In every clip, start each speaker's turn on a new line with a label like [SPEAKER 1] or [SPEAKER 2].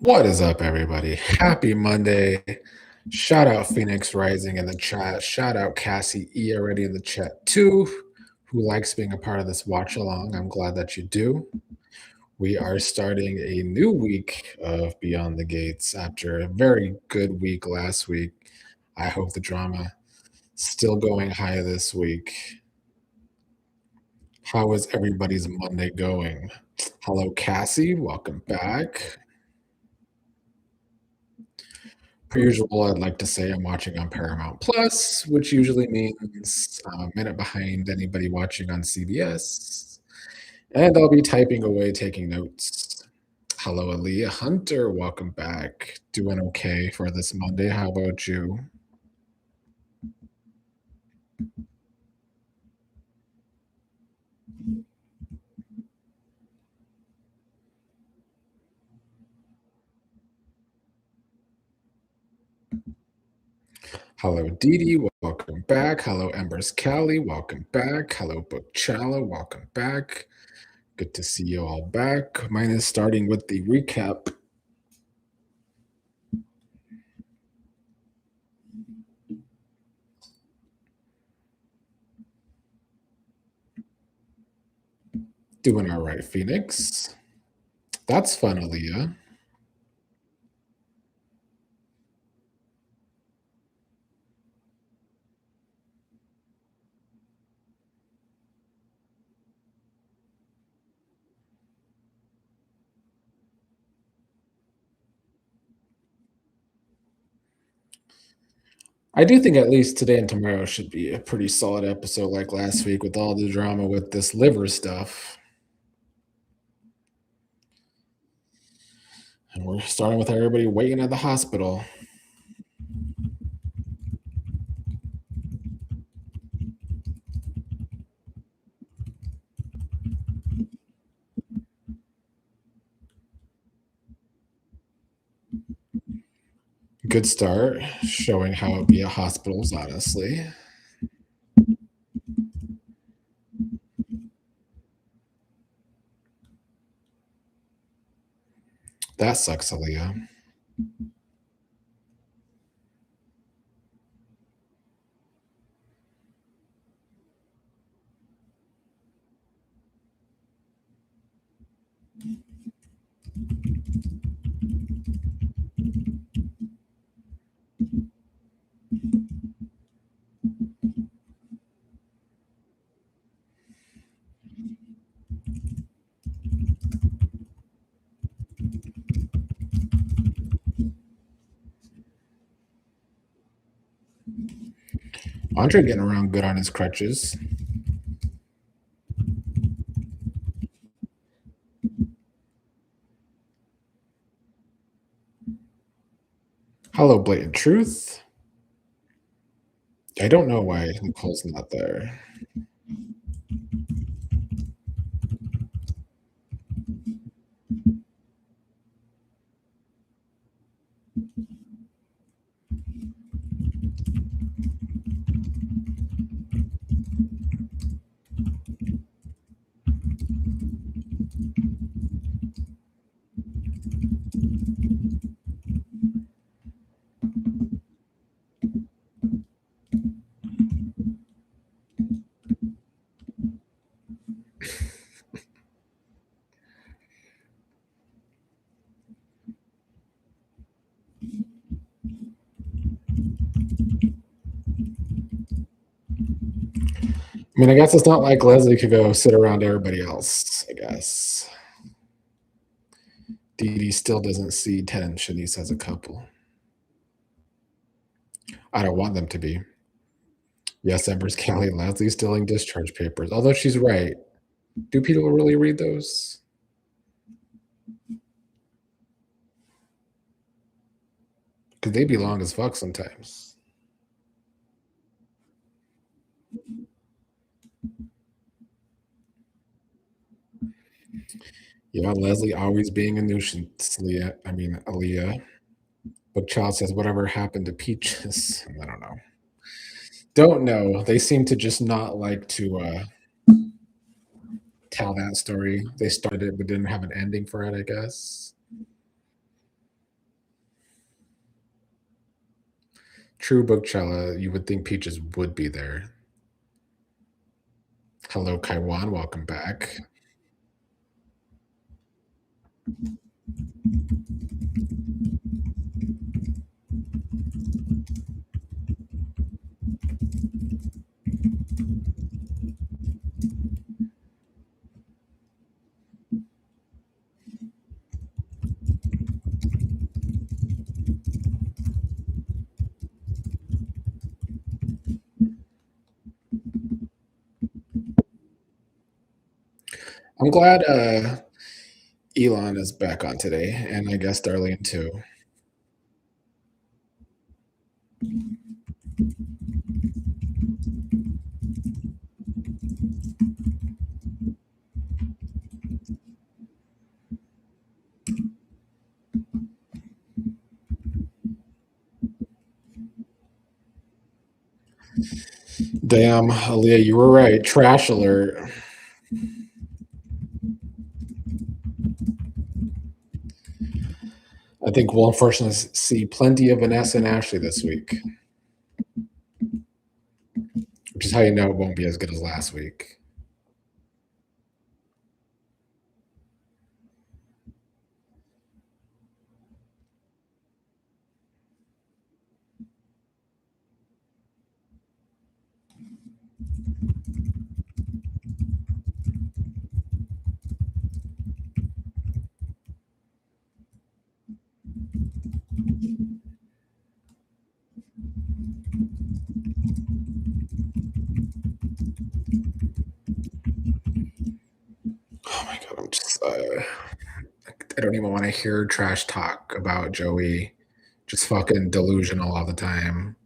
[SPEAKER 1] What is up, everybody? Happy Monday. Shout out Phoenix Rising in the chat. Shout out Cassie E already in the chat too, who likes being a part of this watch along. I'm glad that you do. We are starting a new week of Beyond the Gates after a very good week last week. I hope the drama still going high this week. How is everybody's Monday going? Hello, Cassie. Welcome back. Per usual, I'd like to say I'm watching on Paramount Plus, which usually means I'm a minute behind anybody watching on CBS. And I'll be typing away, taking notes. Hello, Aaliyah Hunter. Welcome back. Doing okay for this Monday. How about you? Hello, Dee Dee. Welcome back. Hello, Embers Callie. Welcome back. Hello, Bookchala. Welcome back. Good to see you all back. Mine is starting with the recap. Doing all right, Phoenix. That's fun, Aaliyah. I do think at least today and tomorrow should be a pretty solid episode like last week with all the drama with this liver stuff. And we're starting with everybody waiting at the hospital. Good start, showing how it be at hospitals, honestly. That sucks, Aaliyah. Andre getting around good on his crutches. Hello, Blatant Truth. I don't know why Nicole's not there. I mean, I guess it's not like Leslie could go sit around everybody else, I guess. Dee Dee still doesn't see Ted and Shanice as a couple. I don't want them to be. Yes, Embers Callie and Leslie stealing discharge papers. Although she's right. Do people really read those? Because they be long as fuck sometimes. Yeah, Leslie always being a nuisance, Leah. I mean, Aaliyah. Bookchild says, whatever happened to Peaches? I don't know. Don't know. They seem to just not like to tell that story. They started it but didn't have an ending for it, I guess. True Bookchella, you would think Peaches would be there. Hello, Kaiwan, welcome back. I'm glad Elon is back on today, and I guess Darlene too. Damn, Aaliyah, you were right. Trash alert. I think we'll unfortunately see plenty of Vanessa and Ashley this week, which is how you know it won't be as good as last week. Oh my god, I'm just I don't even want to hear trash talk about Joey. Just fucking delusional all the time.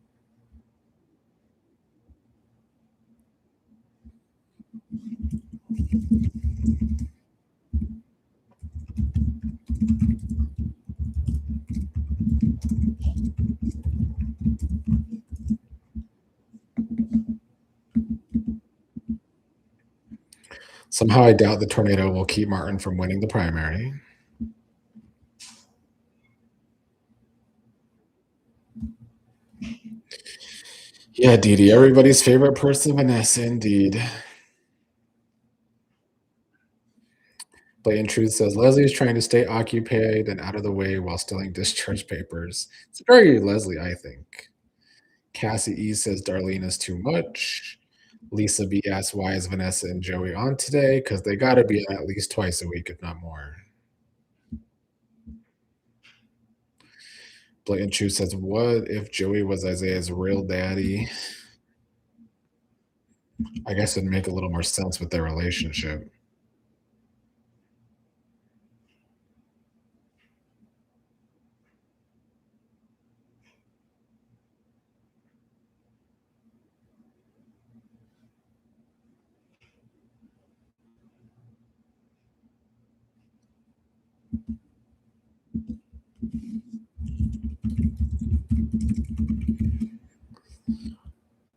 [SPEAKER 1] Somehow I doubt the tornado will keep Martin from winning the primary. Yeah, Dee Dee, everybody's favorite person, Vanessa, indeed. Blatant Truth says Leslie is trying to stay occupied and out of the way while stealing discharge papers. It's very Leslie, I think. Cassie E says Darlene is too much. Lisa B asks why is Vanessa and Joey on today? Because they got to be at least twice a week, if not more. Blatant Truth says, what if Joey was Isaiah's real daddy? I guess it'd make a little more sense with their relationship.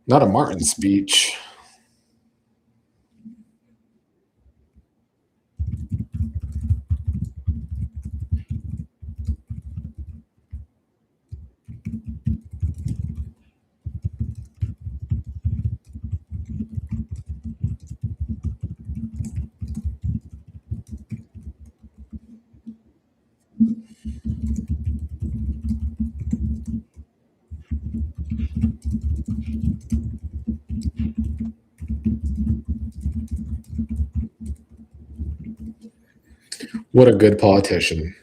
[SPEAKER 1] Not a Martin speech. What a good politician.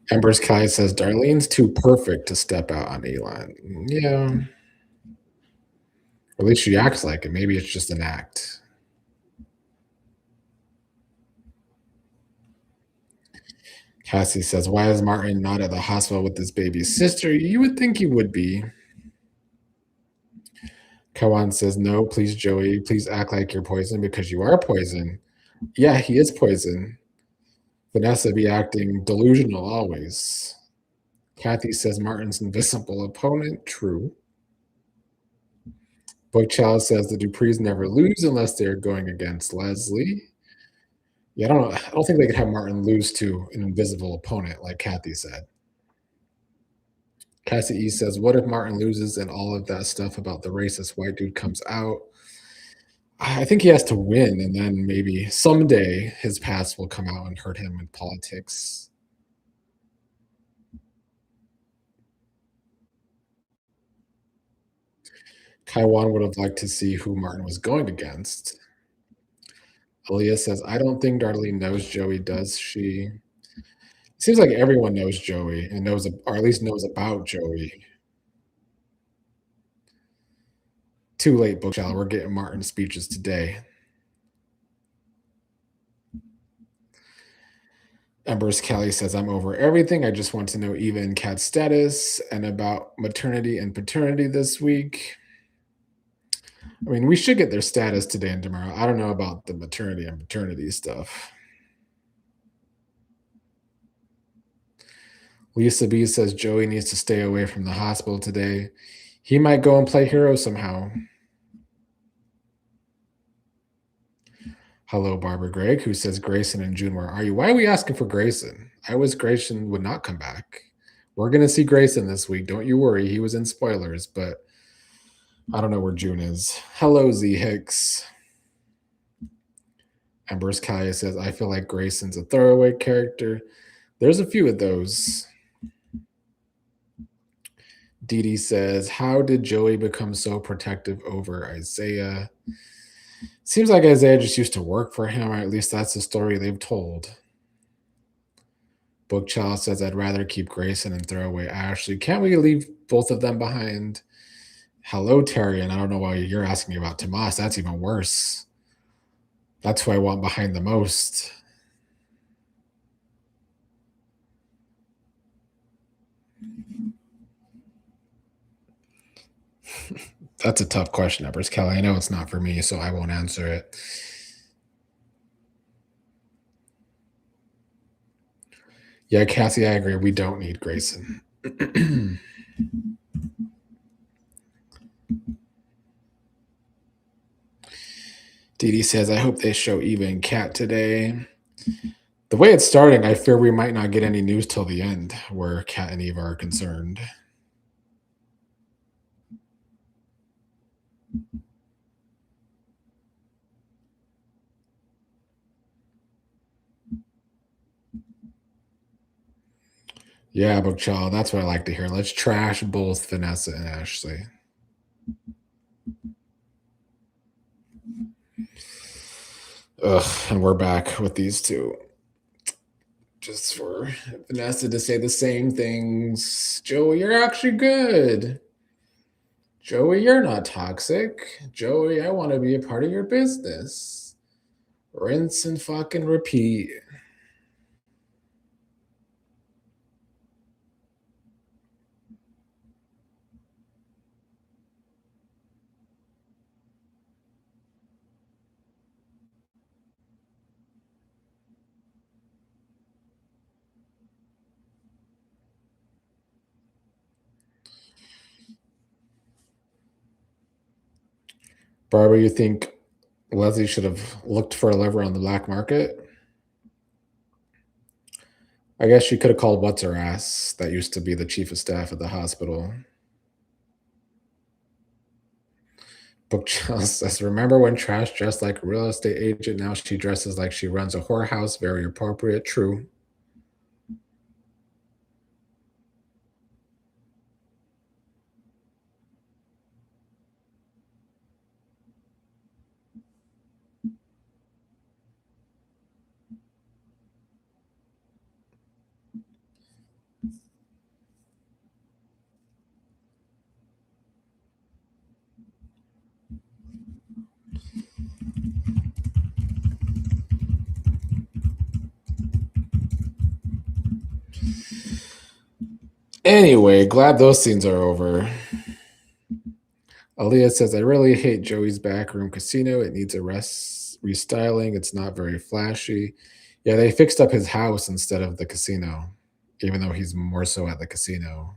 [SPEAKER 1] Ember's Kai says Darlene's too perfect to step out on Elon. Yeah. Or at least she acts like it. Maybe it's just an act. Cassie says, why is Martin not at the hospital with his baby sister? You would think he would be. Kawan says, no, please, Joey, please act like you're poison because you are poison. Yeah, he is poison. Vanessa be acting delusional always. Kathy says Martin's invisible opponent. True. Bookchild says the Duprees never lose unless they're going against Leslie. Yeah, I don't think they could have Martin lose to an invisible opponent, like Kathy said. Cassie E says, "What if Martin loses and all of that stuff about the racist white dude comes out?" I think he has to win, and then maybe someday his past will come out and hurt him in politics. Kaiwan would have liked to see who Martin was going against. Aaliyah says, "I don't think Darlene knows Joey, does she?" Seems like everyone knows Joey and knows, or at least knows about Joey. Too late, Bookchild. We're getting Martin speeches today. Embers Kelly says, "I'm over everything. I just want to know Eva and Kat's status and about maternity and paternity this week." I mean, we should get their status today and tomorrow. I don't know about the maternity and paternity stuff. Lisa B says Joey needs to stay away from the hospital today. He might go and play hero somehow. Hello, Barbara Gregg, who says Grayson and June, where are you? Why are we asking for Grayson? I was Grayson would not come back. We're gonna see Grayson this week. Don't you worry. He was in spoilers, but I don't know where June is. Hello, Z Hicks. Embers Kaya says, I feel like Grayson's a throwaway character. There's a few of those. Dee Dee says, how did Joey become so protective over Isaiah? Seems like Isaiah just used to work for him, or at least that's the story they've told. Bookchild says, I'd rather keep Grayson and throw away Ashley. Can't we leave both of them behind? Hello, Terry, and I don't know why you're asking me about Tomas. That's even worse. That's who I want behind the most. That's a tough question, Evers Kelly. I know it's not for me, so I won't answer it. Yeah, Cassie, I agree. We don't need Grayson. Dee Dee says, I hope they show Eva and Kat today. The way it's starting, I fear we might not get any news till the end where Kat and Eva are concerned. Yeah, Bookchild, that's what I like to hear. Let's trash both Vanessa and Ashley. Ugh, and we're back with these two. Just for Vanessa to say the same things. Joey, you're actually good. Joey, you're not toxic. Joey, I want to be a part of your business. Rinse and fucking repeat. Barbara, you think Leslie should have looked for a liver on the black market? I guess she could have called what's her ass that used to be the chief of staff at the hospital. Book says, remember when Trash dressed like a real estate agent? Now she dresses like she runs a whorehouse. Very appropriate. True. Anyway, glad those scenes are over. Aaliyah says, I really hate Joey's backroom casino. It needs a restyling. It's not very flashy. Yeah, they fixed up his house instead of the casino, even though he's more so at the casino.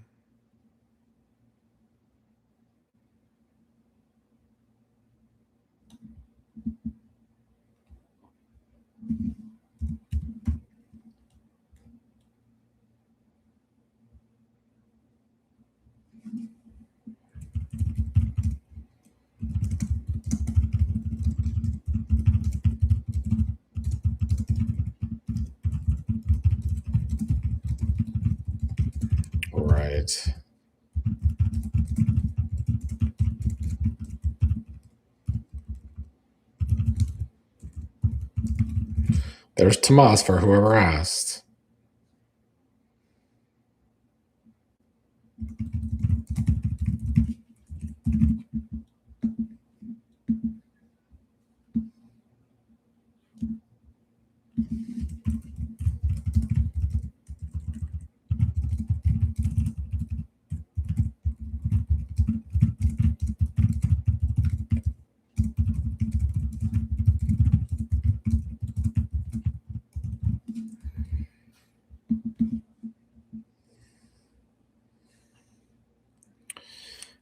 [SPEAKER 1] it. There's Tomas for whoever asked.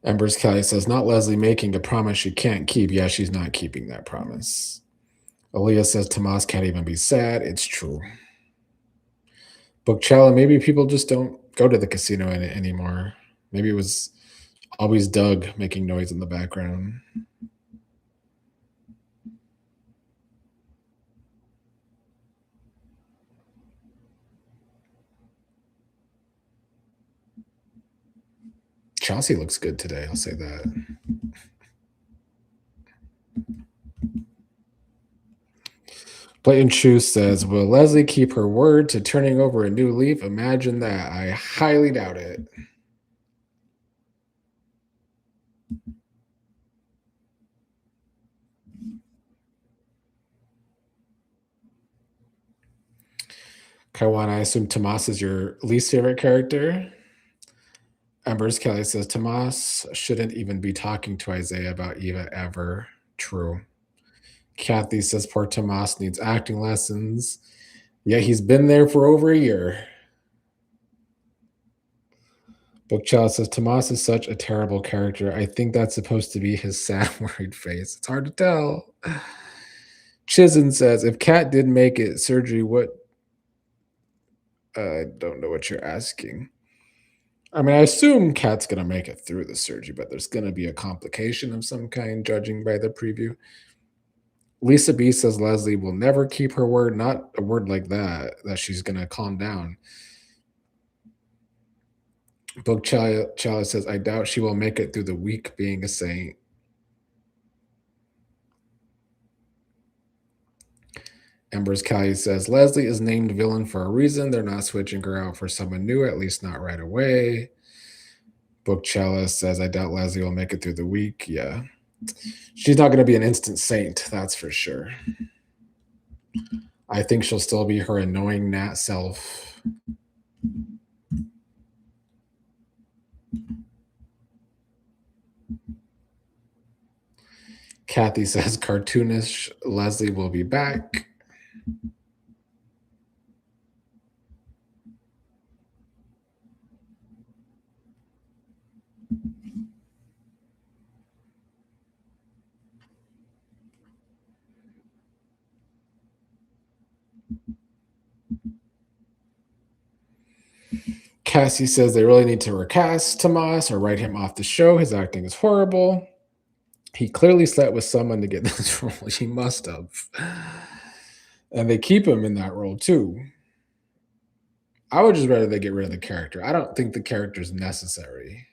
[SPEAKER 1] Embers Kelly says, not Leslie making a promise she can't keep. Yeah, she's not keeping that promise. Aaliyah says, Tomas can't even be sad. It's true. Bookchella, maybe people just don't go to the casino anymore. Maybe it was always Doug making noise in the background. Chelsea looks good today. I'll say that. Blatant Shoe says, will Leslie keep her word to turning over a new leaf? Imagine that. I highly doubt it. Kaiwan, I assume Tomas is your least favorite character. Embers Kelly says, Tomas shouldn't even be talking to Isaiah about Eva ever. True. Kathy says, poor Tomas needs acting lessons. Yeah, he's been there for over a year. Bookchild says, Tomas is such a terrible character. I think that's supposed to be his sad, worried face. It's hard to tell. Chizen says, if Kat did make it surgery, what? I don't know what you're asking. I mean, I assume Kat's going to make it through the surgery, but there's going to be a complication of some kind, judging by the preview. Lisa B says Leslie will never keep her word. Not a word like that she's going to calm down. Book Chala says, I doubt she will make it through the week being a saint. Embers Callie says, Leslie is named villain for a reason. They're not switching her out for someone new, at least not right away. Book Chalice says, I doubt Leslie will make it through the week. Yeah. She's not going to be an instant saint, that's for sure. I think she'll still be her annoying Nat self. Kathy says, cartoonish Leslie will be back. Cassie says they really need to recast Tomas or write him off the show. His acting is horrible. He clearly slept with someone to get this role. He must have. And they keep him in that role too. I would just rather they get rid of the character. I don't think the character is necessary.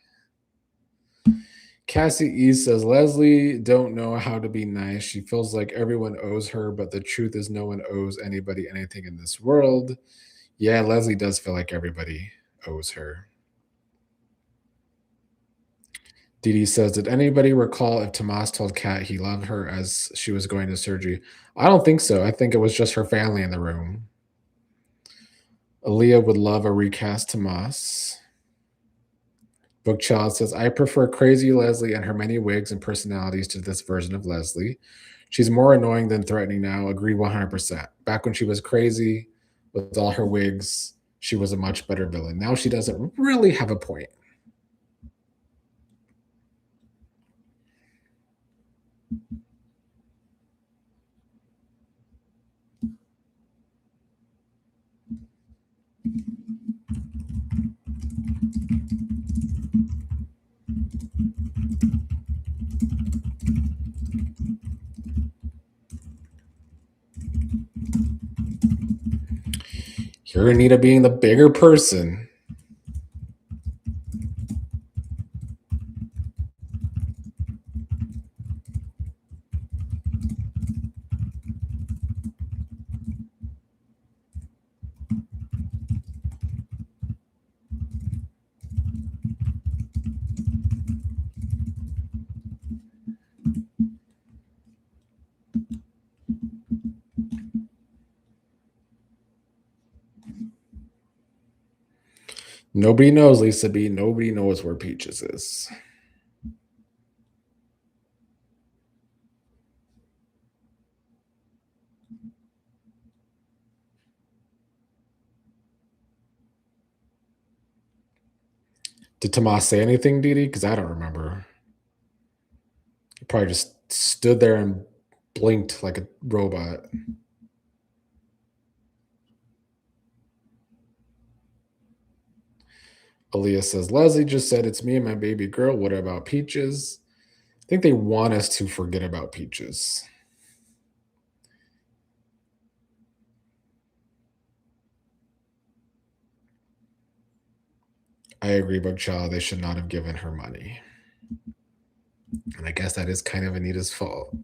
[SPEAKER 1] Cassie E says, Leslie don't know how to be nice. She feels like everyone owes her, but the truth is no one owes anybody anything in this world. Yeah, Leslie does feel like everybody owes her. Dee says, did anybody recall if Tomas told Kat he loved her as she was going to surgery? I don't think so. I think it was just her family in the room. Aaliyah would love a recast Tomas. Bookchild says, I prefer crazy Leslie and her many wigs and personalities to this version of Leslie. She's more annoying than threatening now. Agree 100%. Back when she was crazy with all her wigs, she was a much better villain. Now she doesn't really have a point. You're Anita being the bigger person. Nobody knows, Lisa B. Nobody knows where Peaches is. Did Tomas say anything, Didi? Because I don't remember. He probably just stood there and blinked like a robot. Aaliyah says, Leslie just said it's me and my baby girl. What about Peaches? I think they want us to forget about Peaches. I agree, Bug Child. They should not have given her money. And I guess that is kind of Anita's fault.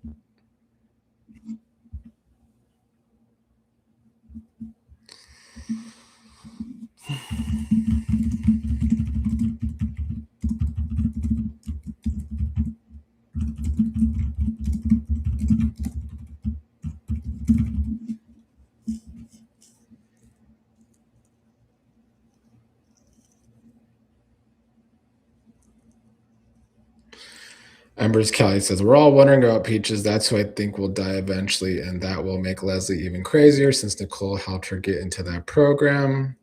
[SPEAKER 1] Embers Kelly says, we're all wondering about Peaches. That's who I think will die eventually, and that will make Leslie even crazier since Nicole helped her get into that program.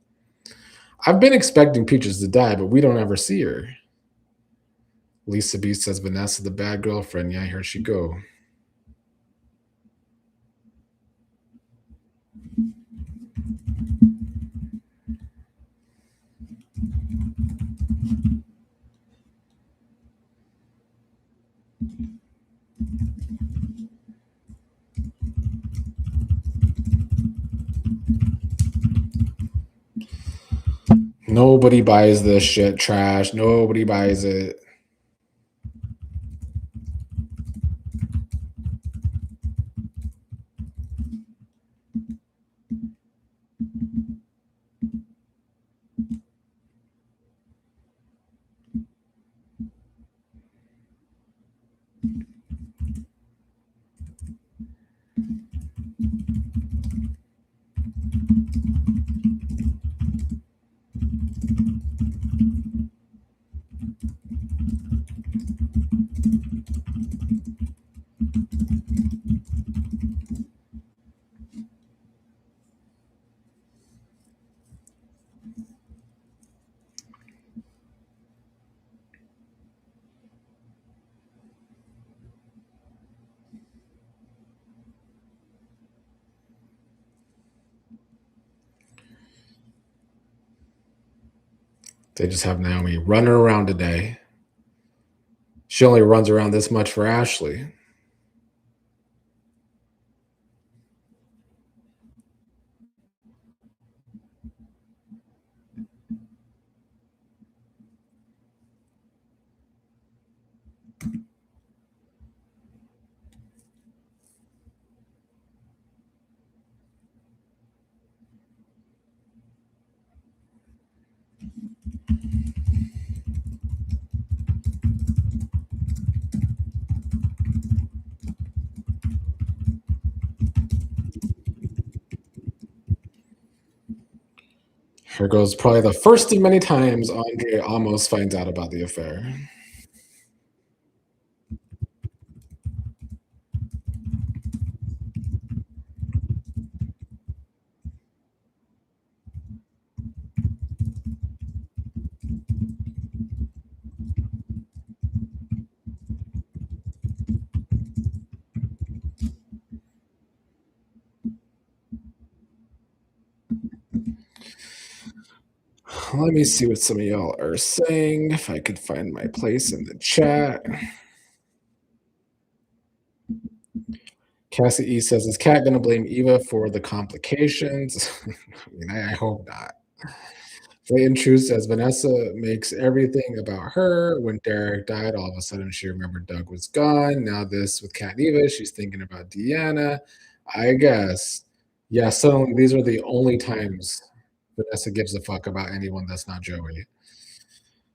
[SPEAKER 1] I've been expecting Peaches to die, but we don't ever see her. Lisa B says, Vanessa, the bad girlfriend. Yeah, here she go. Nobody buys this shit trash. Nobody buys it. They just have Naomi running around today. She only runs around this much for Ashley. Here goes probably the first of many times Andre almost finds out about the affair. Let me see what some of y'all are saying. If I could find my place in the chat. Cassie E says, is Kat going to blame Eva for the complications? I mean, I hope not. Clayton True says, Vanessa makes everything about her. When Derek died, all of a sudden she remembered Doug was gone. Now this with Kat and Eva, she's thinking about Deanna. I guess. Yeah, suddenly these are the only times Vanessa gives a fuck about anyone that's not Joey.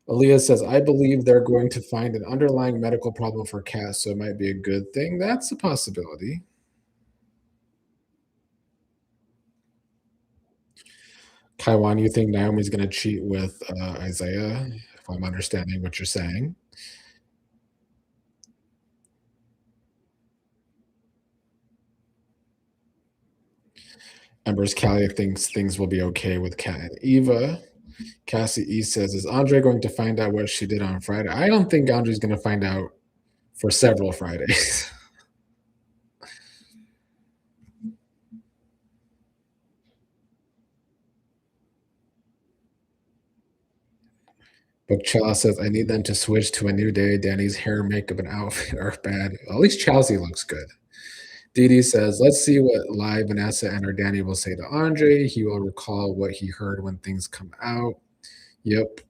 [SPEAKER 1] Aaliyah says, I believe they're going to find an underlying medical problem for Cass, so it might be a good thing. That's a possibility. Taiwan, you think Naomi's gonna cheat with, Isaiah, if I'm understanding what you're saying. Ember's Callie thinks things will be okay with Kat and Eva. Cassie E says, "Is Andre going to find out what she did on Friday?" I don't think Andre's gonna find out for several Fridays. Bookchella says, "I need them to switch to a new day. Danny's hair, makeup, and outfit are bad. At least Chelsea looks good." Dee Dee says, "Let's see what live Vanessa and her Danny will say to Andre. He will recall what he heard when things come out." Yep.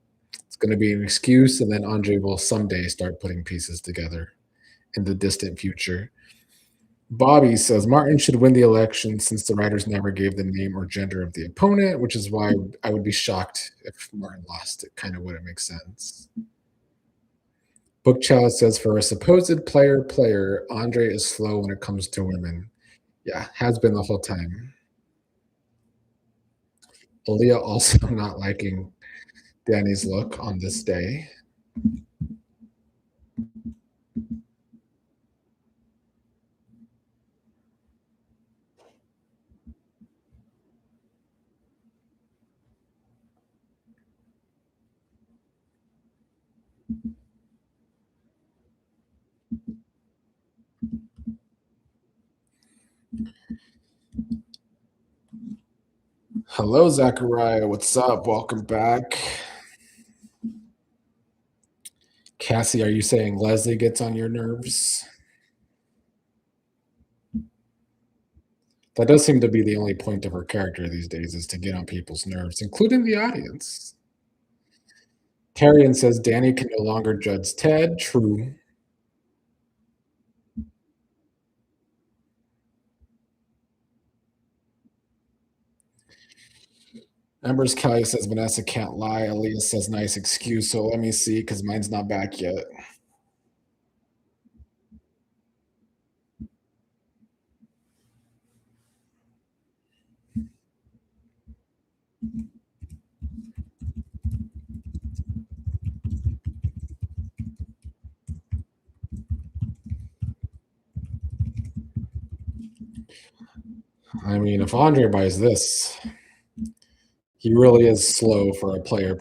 [SPEAKER 1] It's going to be an excuse, and then Andre will someday start putting pieces together in the distant future. Bobby says Martin should win the election since the writers never gave the name or gender of the opponent, which is why I would be shocked if Martin lost. It kind of wouldn't make sense. Book Chalice says for a supposed player, Andre is slow when it comes to women. Yeah, has been the whole time. Aaliyah also not liking Danny's look on this day. Hello, Zachariah. What's up? Welcome back. Cassie, are you saying Leslie gets on your nerves? That does seem to be the only point of her character these days is to get on people's nerves, including the audience. Tyrion says Danny can no longer judge Ted. True. Ember's Kelly says Vanessa can't lie. Aaliyah says nice excuse. So let me see because mine's not back yet. I mean, if Andre buys this, he really is slow for a player.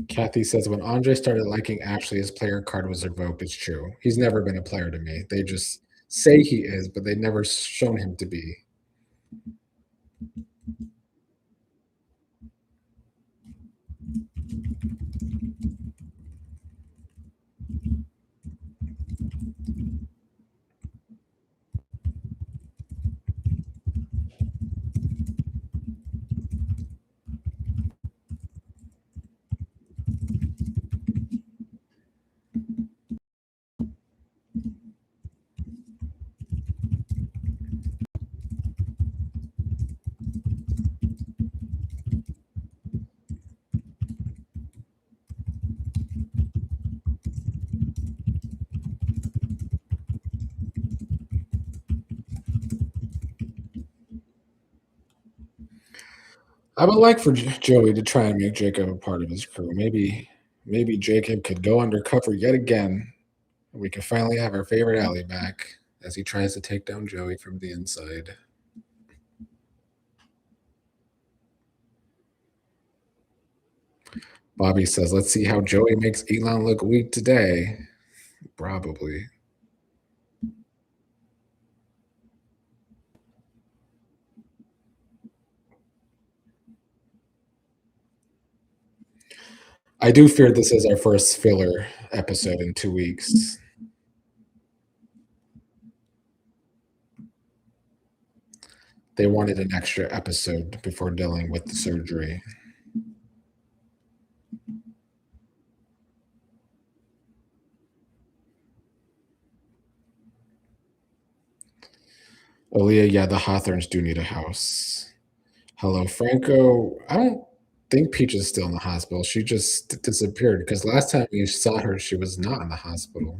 [SPEAKER 1] Kathy says when Andre started liking Ashley, his player card was revoked. It's true. He's never been a player to me. They just say he is, but they never shown him to be. I would like for Joey to try and make Jacob a part of his crew. Maybe Jacob could go undercover yet again. We could finally have our favorite Ally back as he tries to take down Joey from the inside. Bobby says, "Let's see how Joey makes Elon look weak today." Probably. I do fear this is our first filler episode in 2 weeks. They wanted an extra episode before dealing with the surgery. Aaliyah, yeah, the Hawthorns do need a house. Hello, Franco. I don't think Peach is still in the hospital. She just disappeared because last time we saw her, she was not in the hospital.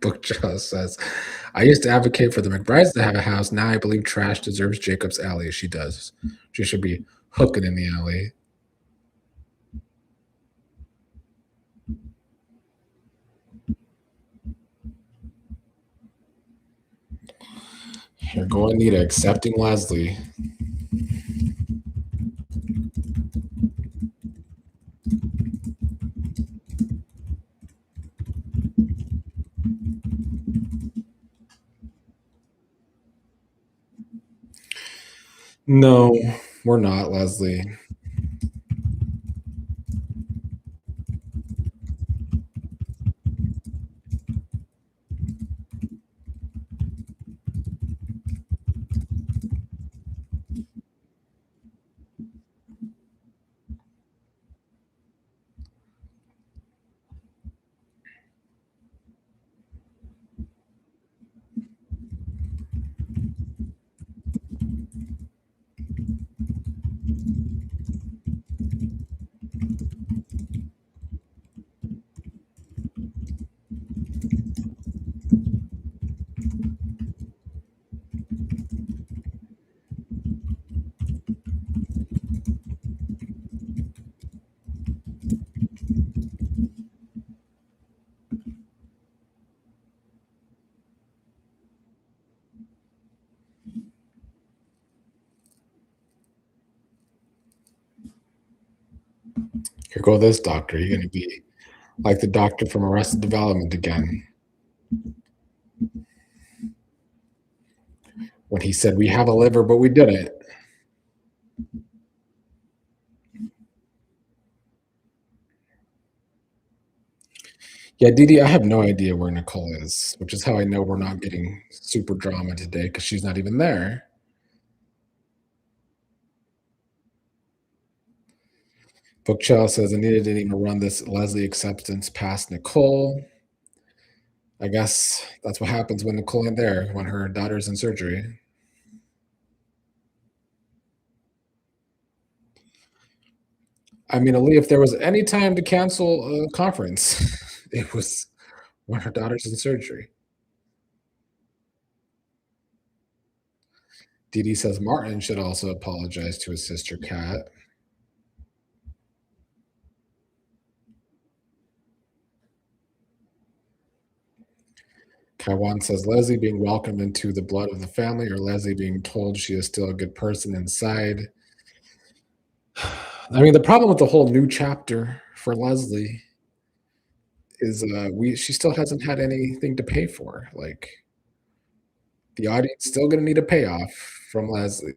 [SPEAKER 1] Bookshelf says, I used to advocate for the McBrides to have a house. Now I believe trash deserves Jacob's alley. She does. She should be hooking in the alley. Here go Anita accepting Leslie. No, we're not, Leslie. Here go this doctor. You're going to be like the doctor from Arrested Development again. When he said, we have a liver, but we didn't. Yeah, Didi, I have no idea where Nicole is, which is how I know we're not getting super drama today because she's not even there. Bookshelf says Anita didn't even run this Leslie acceptance past Nicole. I guess that's what happens when Nicole ain't there, when her daughter's in surgery. I mean, Ali, if there was any time to cancel a conference, it was when her daughter's in surgery. Didi says Martin should also apologize to his sister Kat. Kaiwan says Leslie being welcomed into the blood of the family, or Leslie being told she is still a good person inside. I mean, the problem with the whole new chapter for Leslie is she still hasn't had anything to pay for. Like the audience still going to need a payoff from Leslie.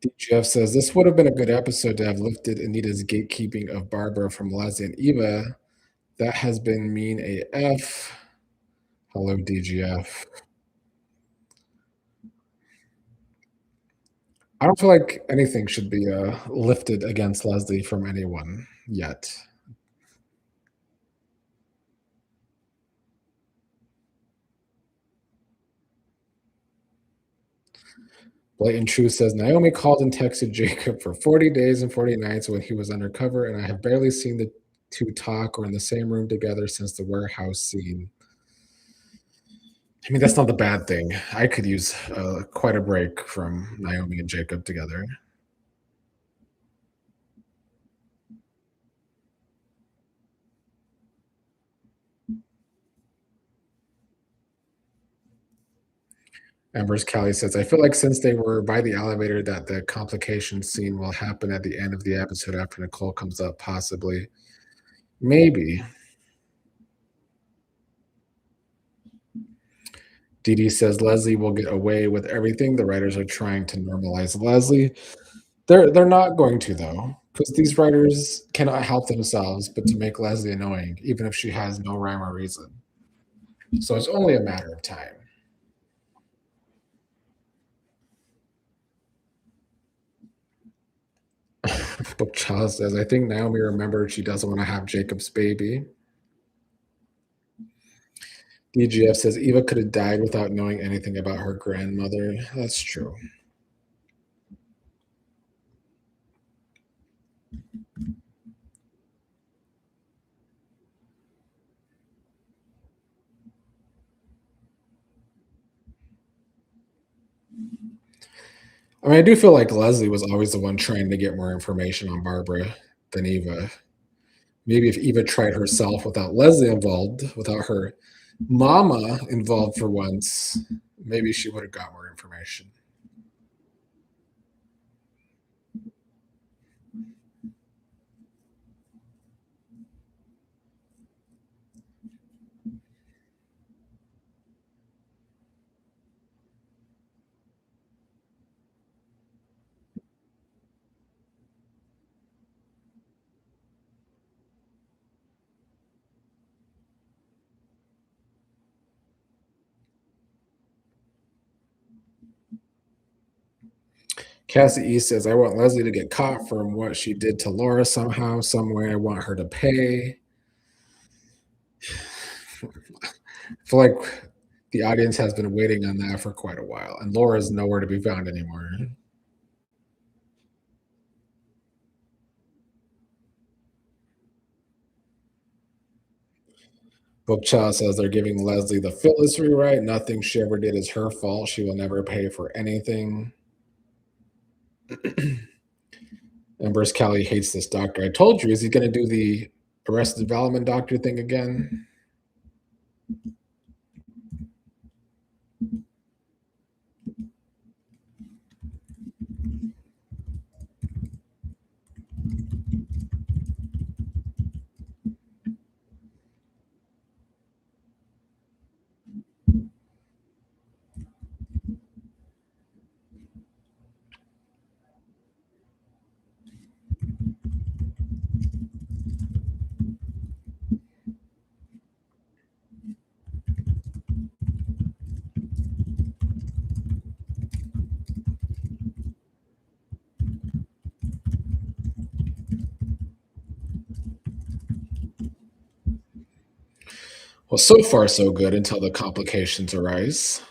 [SPEAKER 1] DGF says this would have been a good episode to have lifted Anita's gatekeeping of Barbara from Leslie and Eva. That has been mean AF. Hello, DGF. I don't feel like anything should be lifted against Leslie from anyone yet. Blatant Truth says Naomi called and texted Jacob for 40 days and 40 nights when he was undercover, and I have barely seen the two talk or in the same room together since the warehouse scene. I mean, that's not the bad thing. I could use quite a break from Naomi and Jacob together. Amber's Callie says, I feel like since they were by the elevator, that the complication scene will happen at the end of the episode after Nicole comes up, possibly. Maybe. Dee Dee says Leslie will get away with everything. The writers are trying to normalize Leslie. They're not going to though, because these writers cannot help themselves but to make Leslie annoying, even if she has no rhyme or reason. So it's only a matter of time. Book Child says, I think Naomi remembered she doesn't want to have Jacob's baby. DGF says Eva could have died without knowing anything about her grandmother. That's true. I mean, I do feel like Leslie was always the one trying to get more information on Barbara than Eva. Maybe if Eva tried herself without Leslie involved, without her mama involved for once, maybe she would have got more information. Cassie E says, I want Leslie to get caught from what she did to Laura somehow, some way. I want her to pay. I feel like the audience has been waiting on that for quite a while, and Laura's nowhere to be found anymore. Bookchild says they're giving Leslie the Phyllis rewrite. Nothing she ever did is her fault. She will never pay for anything. Embers Callie hates this doctor. I told you, is he going to do the Arrested Development doctor thing again? Well, so far so good until the complications arise.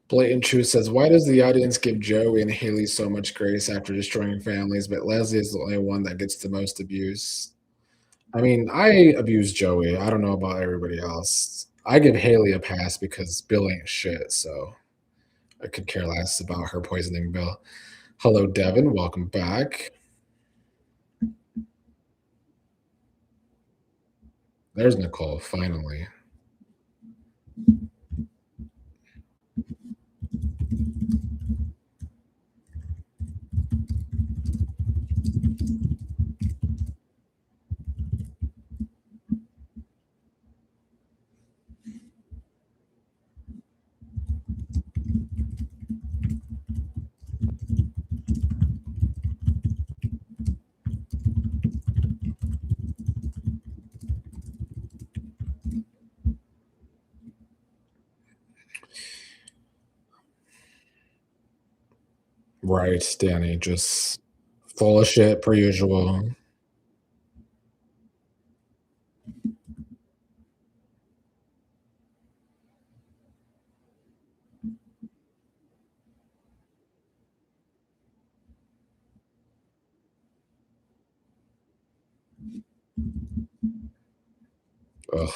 [SPEAKER 1] Blatant Truth says, why does the audience give Joey and Haley so much grace after destroying families, but Leslie is the only one that gets the most abuse? I mean, I abuse Joey. I don't know about everybody else. I give Haley a pass because Bill ain't shit, so I could care less about her poisoning Bill. Hello, Devin. Welcome back. There's Nicole, finally. Right, Danny, just full of shit per usual. Ugh,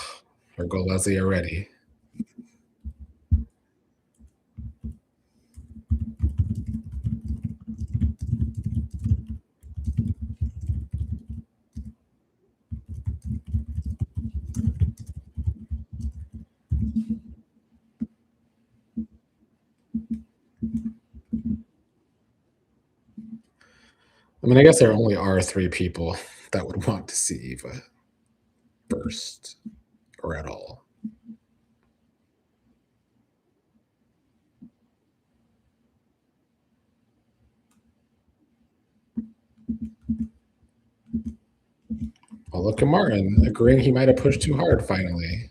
[SPEAKER 1] here go Leslie already. I mean, I guess there only are 3 people that would want to see Eva first or at all. Well, look at Martin agreeing he might have pushed too hard finally.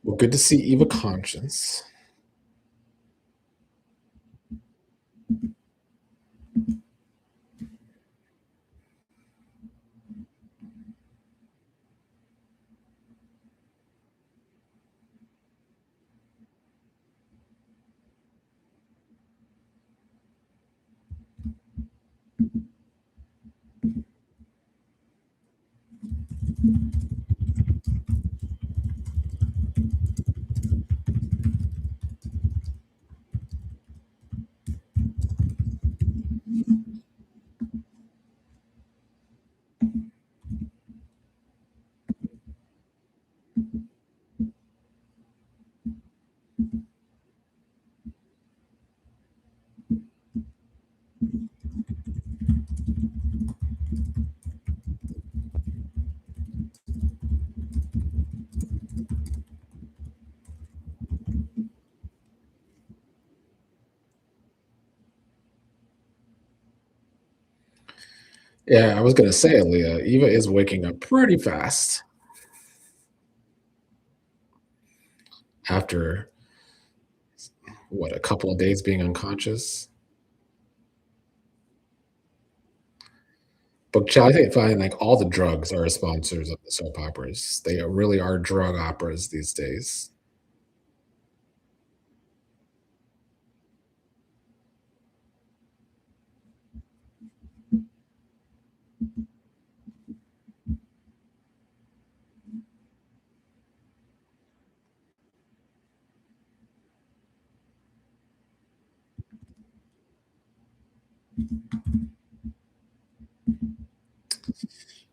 [SPEAKER 1] Well, good to see Eva conscious. Yeah, I was gonna say, Leah, Eva is waking up pretty fast after what, a couple of days being unconscious. But I think find like all the drugs are sponsors of the soap operas. They really are drug operas these days.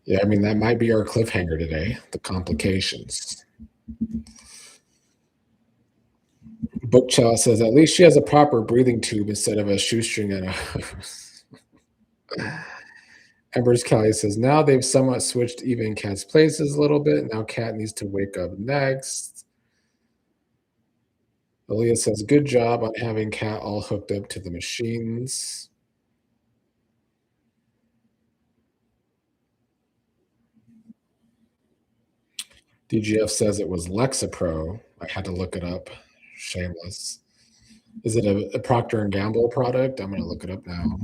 [SPEAKER 1] Yeah, I mean that might be our cliffhanger today. The complications. Bookchild says at least she has a proper breathing tube instead of a shoestring and a. Embers Kelly says now they've somewhat switched even Cat's places a little bit. Now Cat needs to wake up next. Aaliyah says good job on having Cat all hooked up to the machines. DGF says it was Lexapro. I had to look it up. Shameless. Is it a Procter and Gamble product? I'm gonna look it up now.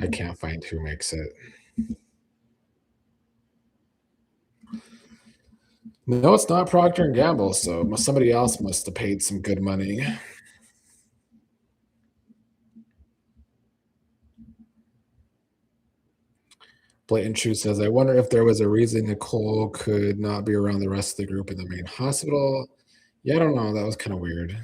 [SPEAKER 1] I can't find who makes it. No, it's not Procter and Gamble. So somebody else must have paid some good money. Blatant Truth says, I wonder if there was a reason Nicole could not be around the rest of the group in the main hospital. Yeah, I don't know. That was kind of weird.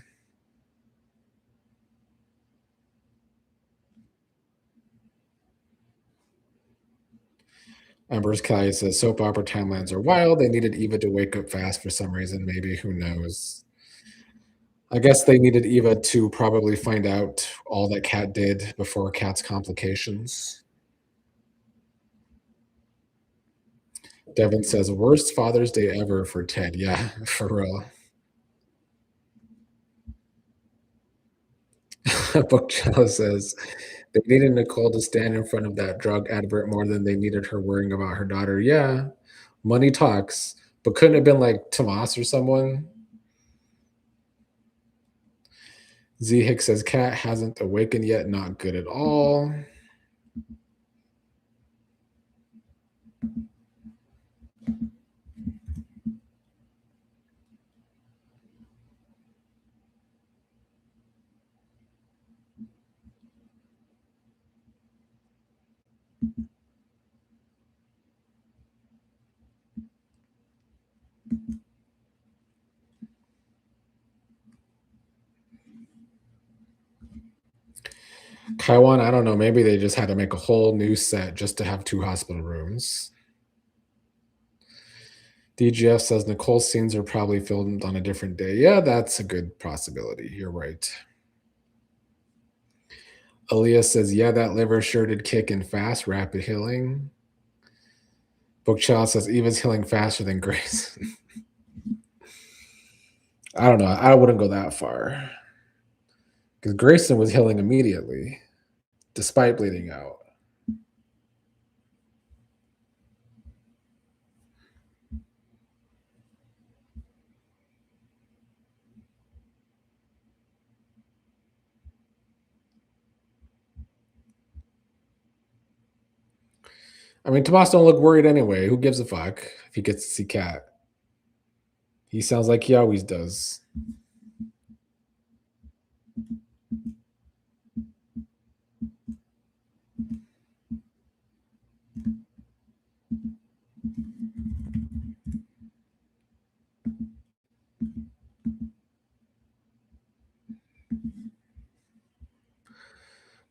[SPEAKER 1] Amber's Kai says soap opera timelines are wild. They needed Eva to wake up fast for some reason. Maybe, who knows? I guess they needed Eva to probably find out all that Kat did before Kat's complications. Devin says, worst Father's Day ever for Ted. Yeah, for real. Bookchella says they needed Nicole to stand in front of that drug advert more than they needed her worrying about her daughter. Yeah, money talks, but couldn't it have been like Tomas or someone? Z Hicks says Cat hasn't awakened yet. Not good at all. Kaiwan, I don't know. Maybe they just had to make a whole new set just to have two hospital rooms. DGF says Nicole's scenes are probably filmed on a different day. Yeah, that's a good possibility. You're right. Aaliyah says, yeah, that liver sure did kick in fast, rapid healing. Bookchild says, Eva's healing faster than Grace. I don't know. I wouldn't go that far. Because Grayson was healing immediately, despite bleeding out. I mean, Tomas don't look worried anyway. Who gives a fuck if he gets to see Cat? He sounds like he always does.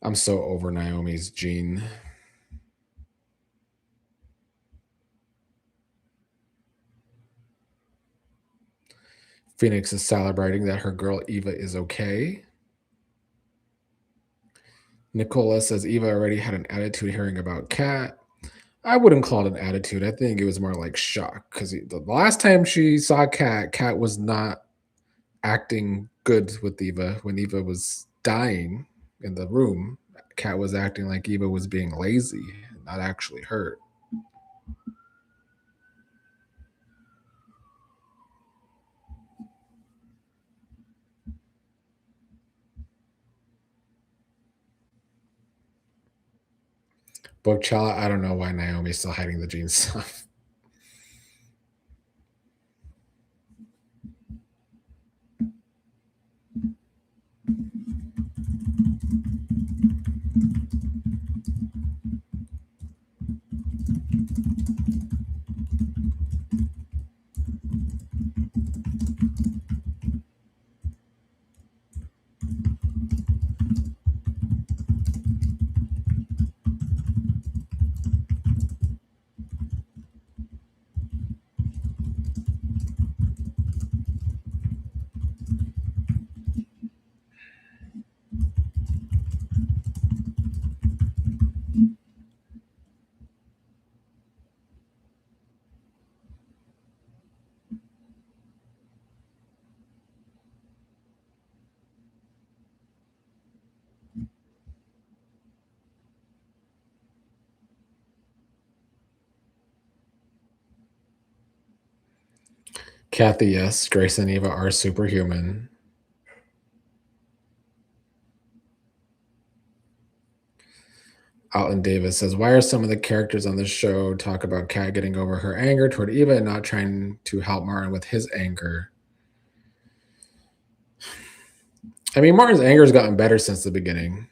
[SPEAKER 1] I'm so over Naomi's Gene. Phoenix is celebrating that her girl Eva is okay. Nicola says Eva already had an attitude hearing about Cat. I wouldn't call it an attitude. I think it was more like shock because the last time she saw Cat, Cat was not acting good with Eva when Eva was dying in the room. Cat was acting like Eva was being lazy, not actually hurt. Bookchala, I don't know why Naomi's still hiding the Gene stuff. Kathy, yes, Grace and Eva are superhuman. Alton Davis says, why are some of the characters on this show talk about Kat getting over her anger toward Eva and not trying to help Martin with his anger? I mean, Martin's anger has gotten better since the beginning.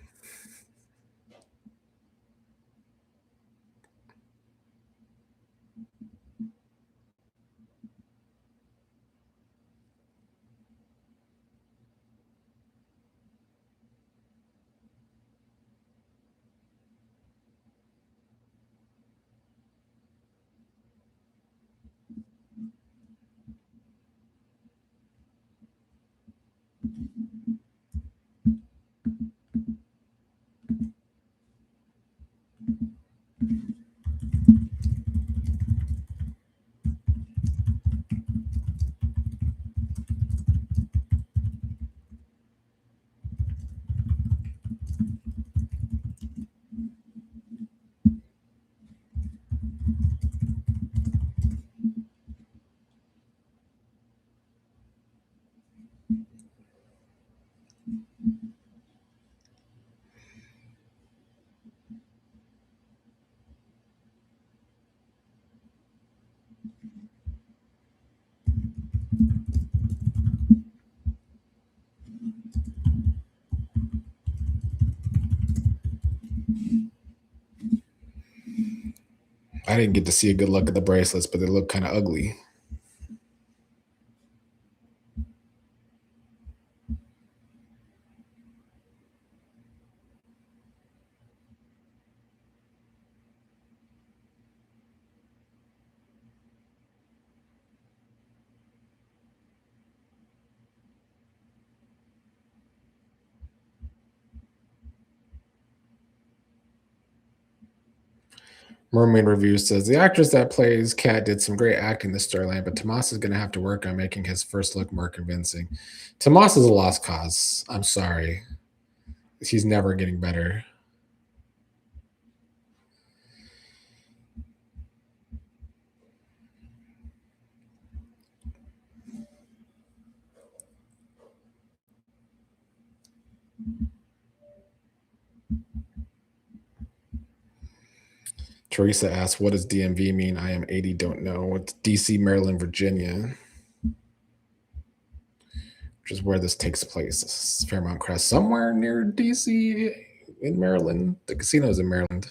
[SPEAKER 1] I didn't get to see a good look at the bracelets, but they look kind of ugly. Mermaid Review says the actress that plays Kat did some great acting this storyline, but Tomas is going to have to work on making his first look more convincing. Tomas is a lost cause. I'm sorry. He's never getting better. Teresa asks, what does DMV mean? I am 80, don't know. It's DC, Maryland, Virginia, which is where this takes place. This is Fairmount Crest, somewhere near DC in Maryland. The casino's in Maryland.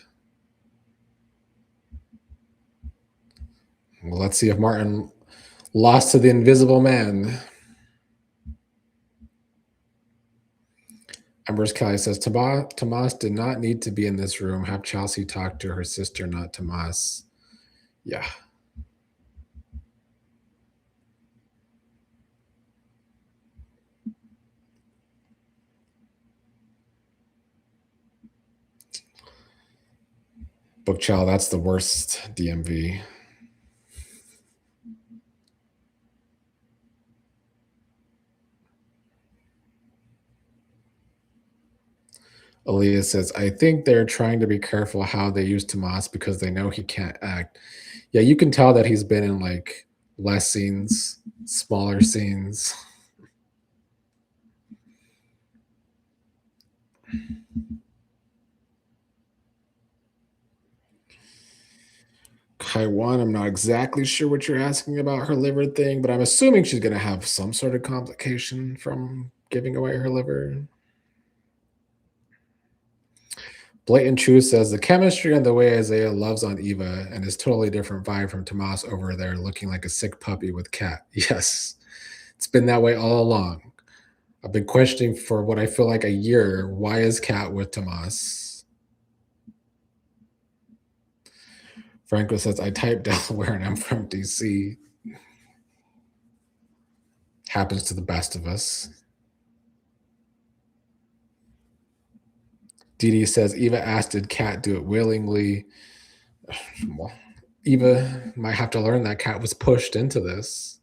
[SPEAKER 1] Well, let's see if Martin lost to the Invisible Man. Embers Kelly says Tomas did not need to be in this room. Have Chelsea talk to her sister, not Tomas. Yeah. Book Child, that's the worst DMV. Aaliyah says, I think they're trying to be careful how they use Tomas because they know he can't act. Yeah, you can tell that he's been in like less scenes, smaller scenes. Kaiwan, I'm not exactly sure what you're asking about her liver thing, but I'm assuming she's going to have some sort of complication from giving away her liver. Blatant Truth says the chemistry and the way Isaiah loves on Eva and his totally different vibe from Tomas over there looking like a sick puppy with Kat. Yes, it's been that way all along. I've been questioning for what I feel like a year. Why is Kat with Tomas? Franco says, I typed Delaware and I'm from DC. Happens to the best of us. Dee says, Eva asked, did Kat do it willingly? Well, Eva might have to learn that Kat was pushed into this.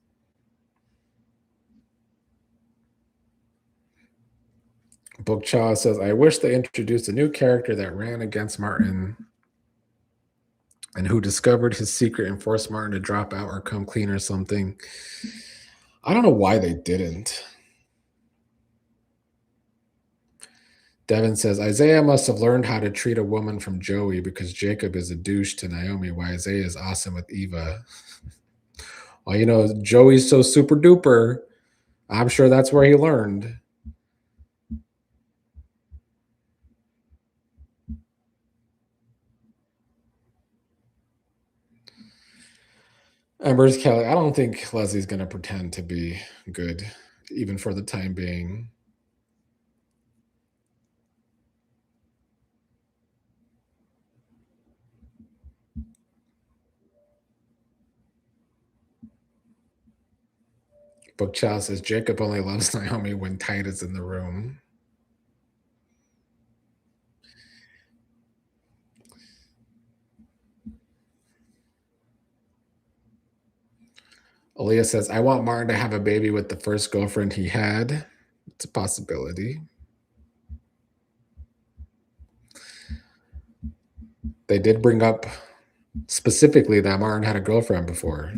[SPEAKER 1] Book Cha says, I wish they introduced a new character that ran against Martin and who discovered his secret and forced Martin to drop out or come clean or something. I don't know why they didn't. Devin says, Isaiah must have learned how to treat a woman from Joey because Jacob is a douche to Naomi, while Isaiah is awesome with Eva. Well, you know, Joey's so super duper. I'm sure that's where he learned. Embers Kelly, I don't think Leslie's going to pretend to be good, even for the time being. Book Chow says Jacob only loves Naomi when Tide is in the room. Aaliyah says, I want Martin to have a baby with the first girlfriend he had. It's a possibility. They did bring up specifically that Martin had a girlfriend before.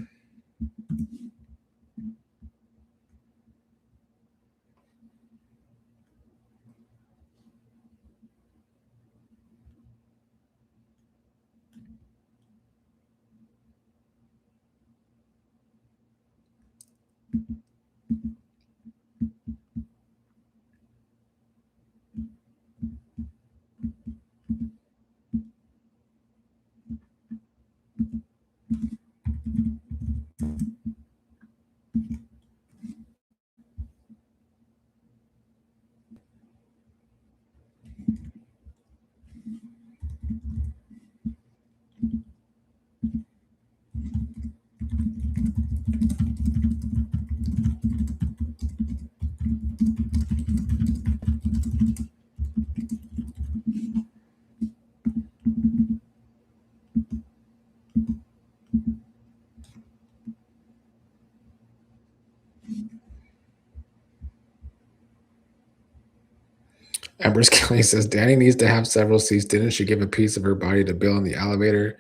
[SPEAKER 1] Embers Kelly says Danny needs to have several seats. Didn't she give a piece of her body to Bill in the elevator?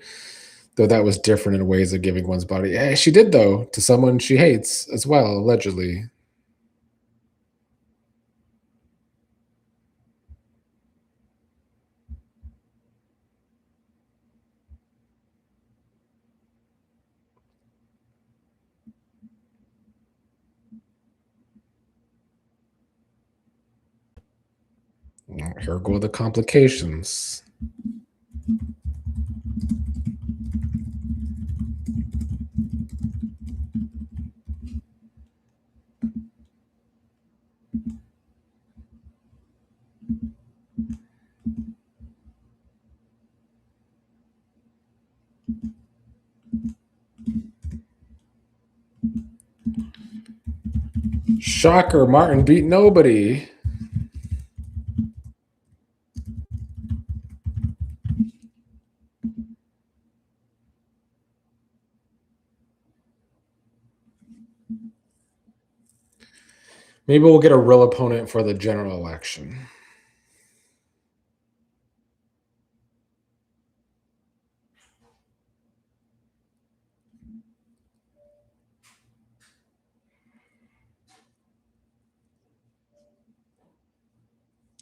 [SPEAKER 1] Though that was different in ways of giving one's body. Yeah, she did though to someone she hates as well, allegedly. Here go the complications. Shocker, Martin beat nobody. Maybe we'll get a real opponent for the general election.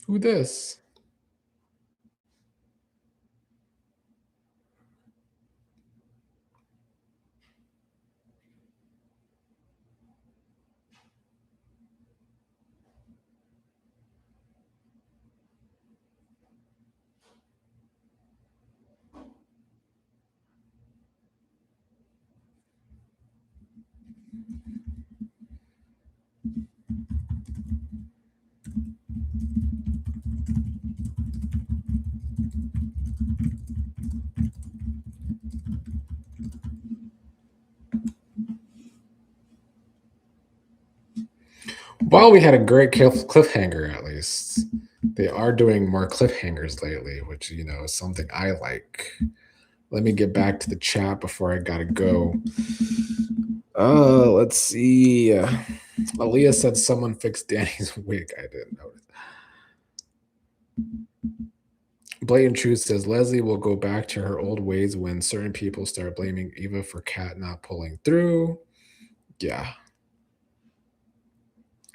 [SPEAKER 1] Who this? Well, we had a great cliffhanger at least. They are doing more cliffhangers lately, which is something I like. Let me get back to the chat before I gotta go. Let's see. Aaliyah said someone fixed Danny's wig. I didn't notice. Blatant Truth says Leslie will go back to her old ways when certain people start blaming Eva for Kat not pulling through. Yeah.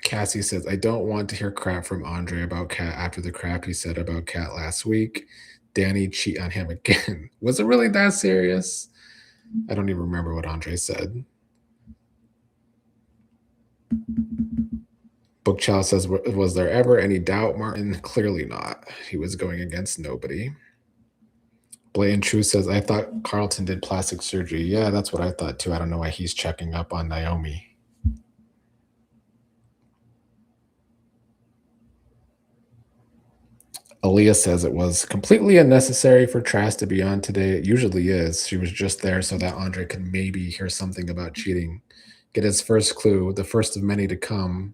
[SPEAKER 1] Cassie says, I don't want to hear crap from Andre about Kat after the crap he said about Kat last week. Danny cheat on him again. Was it really that serious? I don't even remember what Andre said. Bookchild says, was there ever any doubt, Martin? Clearly not. He was going against nobody. Blatant Truth says, I thought Carlton did plastic surgery. Yeah, that's what I thought too. I don't know why he's checking up on Naomi. Aaliyah says it was completely unnecessary for Trask to be on today. It usually is. She was just there so that Andre could maybe hear something about cheating, get his first clue, the first of many to come.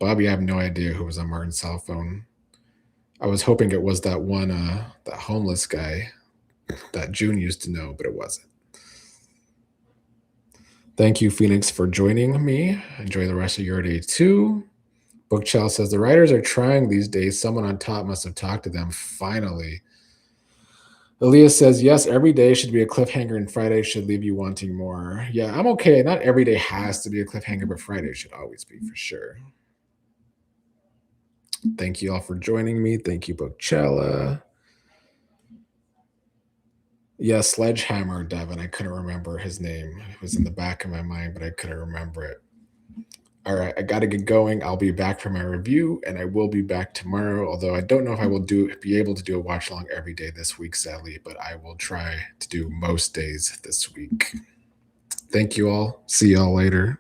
[SPEAKER 1] Bobby, I have no idea who was on Martin's cell phone. I was hoping it was that one, that homeless guy that June used to know, but it wasn't. Thank you, Phoenix, for joining me. Enjoy the rest of your day too. Bookchild says the writers are trying these days. Someone on top must have talked to them. Finally. Elias says, yes, every day should be a cliffhanger and Friday should leave you wanting more. Yeah, I'm okay. Not every day has to be a cliffhanger, but Friday should always be for sure. Thank you all for joining me. Thank you, Bookchella. Yeah, Sledgehammer, Devin. I couldn't remember his name. It was in the back of my mind, but I couldn't remember it. All right, I got to get going. I'll be back for my review, and I will be back tomorrow. Although I don't know if I will be able to do a watch along every day this week, sadly, but I will try to do most days this week. Thank you all. See y'all later.